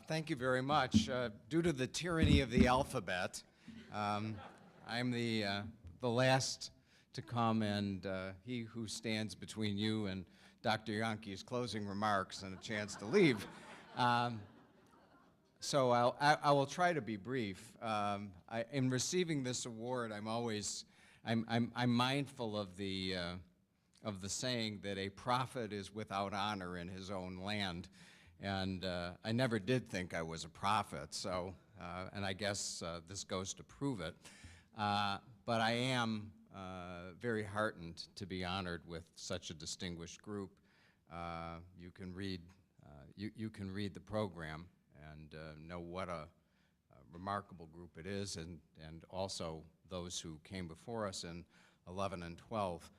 Thank you very much. Due to the tyranny of the alphabet, I'm the last to come, and he who stands between you and Dr. Yonke's closing remarks and a chance to leave. So I will try to be brief. In receiving this award, I'm mindful of the saying that a prophet is without honor in his own land. And I never did think I was a prophet, so, and I guess this goes to prove it. But I am very heartened to be honored with such a distinguished group. You can read the program and know what a remarkable group it is, and also those who came before us in 11 and 12.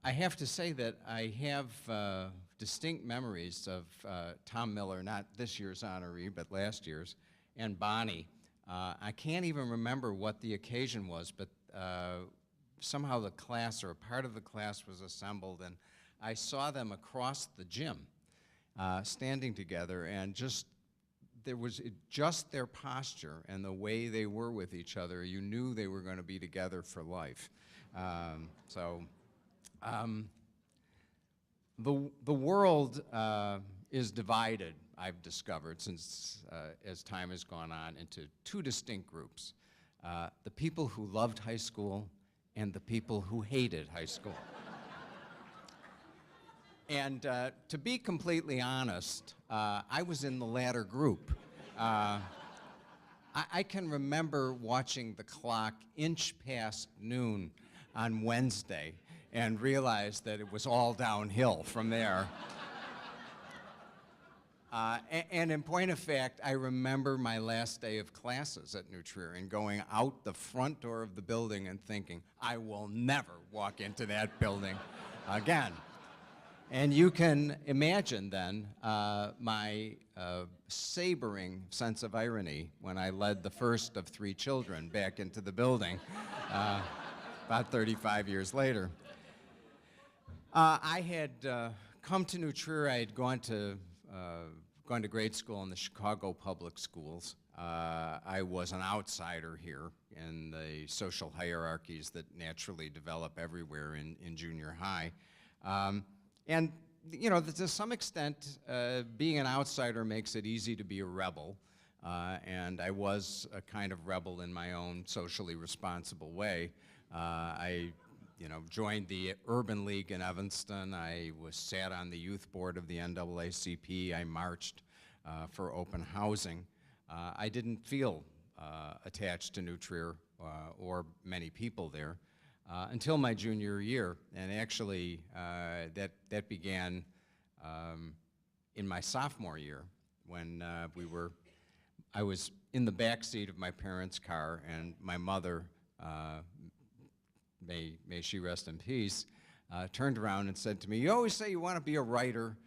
I have to say that I have distinct memories of Tom Miller, not this year's honoree, but last year's, and Bonnie. I can't even remember what the occasion was, but somehow the class, or a part of the class, was assembled, and I saw them across the gym standing together, and there was just their posture and the way they were with each other. You knew they were going to be together for life. The world is divided, I've discovered, since as time has gone on, into two distinct groups. The people who loved high school and the people who hated high school. And to be completely honest, I was in the latter group. I can remember watching the clock inch past noon on Wednesday and realized that it was all downhill from there. And in point of fact, I remember my last day of classes at New Trier and going out the front door of the building and thinking, I will never walk into that building again. And you can imagine then my sabering sense of irony when I led the first of 3 children back into the building about 35 years later. I had come to New Trier. I had gone to grade school in the Chicago public schools. I was an outsider here in the social hierarchies that naturally develop everywhere in junior high. And you know, to some extent, being an outsider makes it easy to be a rebel. And I was a kind of rebel in my own socially responsible way. I joined the Urban League in Evanston. I sat on the youth board of the NAACP. I marched for open housing. I didn't feel attached to New Trier or many people there until my junior year. And actually, that began in my sophomore year when I was in the back seat of my parents' car, and my mother, may she rest in peace, turned around and said to me, "You always say you want to be a writer.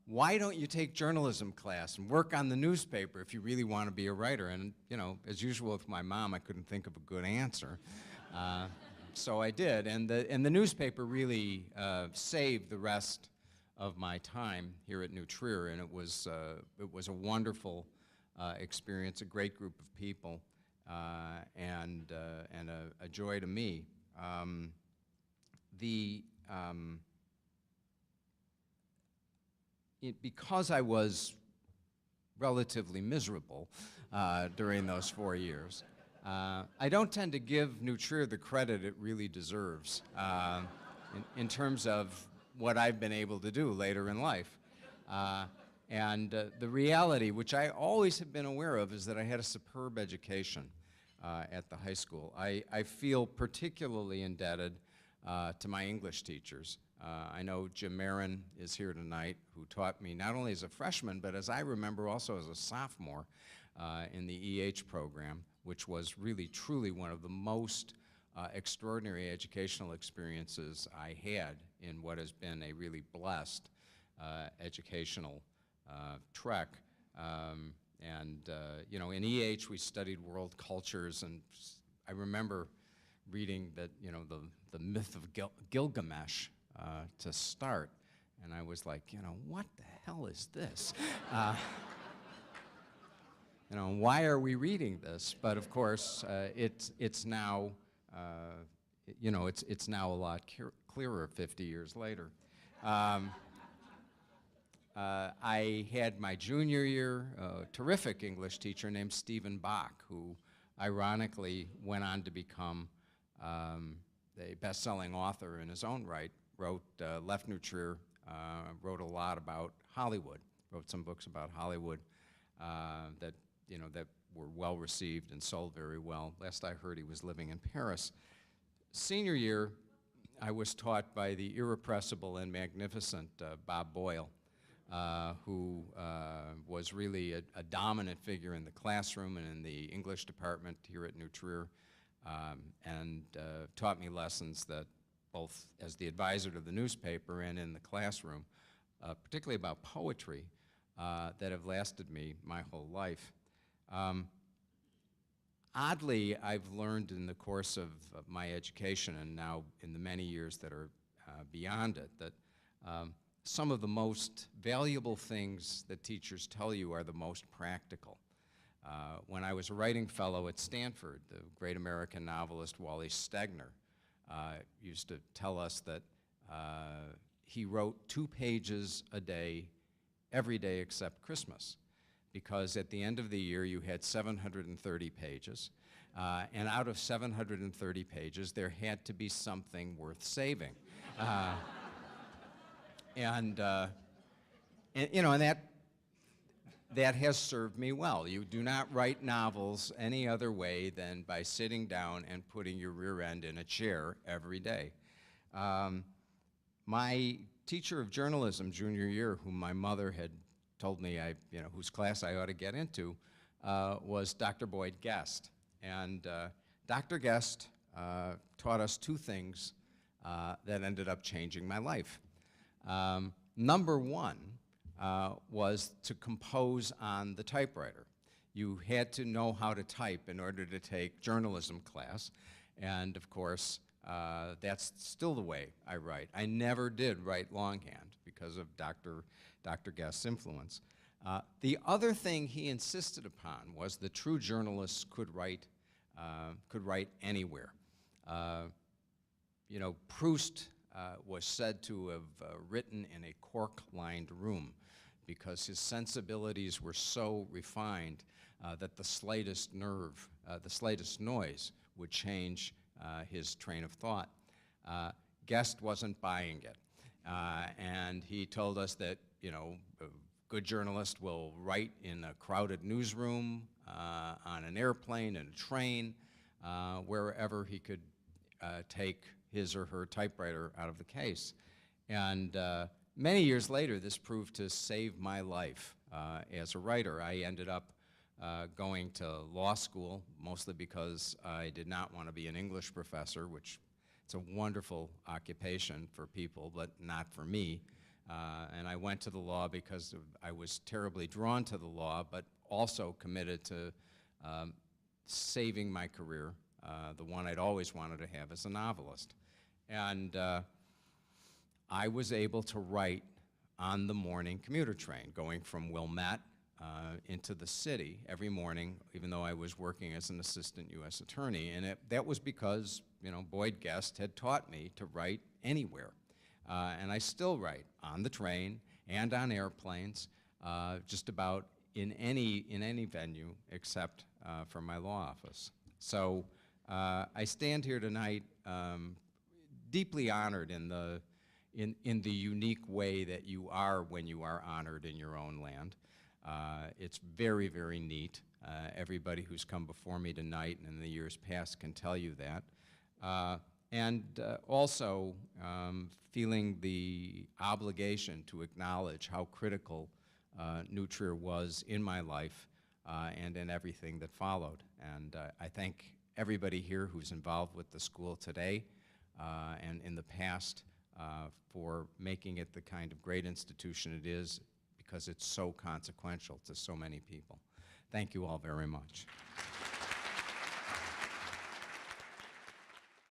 Why don't you take journalism class and work on the newspaper if you really want to be a writer?" And as usual with my mom, I couldn't think of a good answer. So I did, and the newspaper really saved the rest of my time here at New Trier, and it was a wonderful experience, a great group of people, and a joy to me. Because I was relatively miserable during those 4 years, I don't tend to give New Trier the credit it really deserves in terms of what I've been able to do later in life. And the reality, which I always have been aware of, is that I had a superb education at the high school. I feel particularly indebted to my English teachers. I know Jim Marin is here tonight, who taught me not only as a freshman, but as I remember also as a sophomore in the EH program, which was really truly one of the most extraordinary educational experiences I had in what has been a really blessed educational trek. In EH we studied world cultures, and I remember reading that the myth of Gilgamesh to start, and I was like, what the hell is this? why are we reading this? But of course, it's now, it's now a lot clearer 50 years later. I had my junior year a terrific English teacher named Stephen Bach, who ironically went on to become a best-selling author in his own right, left New Trier, wrote a lot about Hollywood, wrote some books about Hollywood that were well received and sold very well. Last I heard, he was living in Paris. Senior year, I was taught by the irrepressible and magnificent Bob Boyle, who was really a dominant figure in the classroom and in the English department here at New Trier, and taught me lessons that both as the advisor to the newspaper and in the classroom, particularly about poetry, that have lasted me my whole life. Oddly, I've learned in the course of my education and now in the many years that are beyond it that some of the most valuable things that teachers tell you are the most practical. When I was a writing fellow at Stanford, the great American novelist Wally Stegner used to tell us that he wrote 2 pages a day every day except Christmas, because at the end of the year you had 730 pages, and out of 730 pages there had to be something worth saving. And that has served me well. You do not write novels any other way than by sitting down and putting your rear end in a chair every day. My teacher of journalism junior year, whom my mother had told me whose class I ought to get into, was Dr. Boyd Guest. And Dr. Guest taught us 2 things that ended up changing my life. Number 1 was to compose on the typewriter. You had to know how to type in order to take journalism class, and of course, that's still the way I write. I never did write longhand because of Dr. Guest's influence. The other thing he insisted upon was that true journalists could write anywhere. Proust was said to have written in a cork-lined room because his sensibilities were so refined that the slightest noise would change his train of thought. Guest wasn't buying it, and he told us that a good journalist will write in a crowded newsroom, on an airplane, in a train, wherever he could take his or her typewriter out of the case. And many years later, this proved to save my life as a writer. I ended up going to law school, mostly because I did not want to be an English professor, which it's a wonderful occupation for people, but not for me. And I went to the law because I was terribly drawn to the law, but also committed to saving my career, the one I'd always wanted to have as a novelist. And I was able to write on the morning commuter train, going from Wilmette into the city every morning, even though I was working as an assistant U.S. attorney. And that was because, Boyd Guest had taught me to write anywhere. And I still write on the train and on airplanes, just about in any venue except for my law office. So I stand here tonight deeply honored in the unique way that you are when you are honored in your own land. It's very, very neat. Everybody who's come before me tonight and in the years past can tell you that. And also feeling the obligation to acknowledge how critical New Trier was in my life and in everything that followed. And I thank everybody here who's involved with the school today and in the past for making it the kind of great institution it is, because it's so consequential to so many people. Thank you all very much.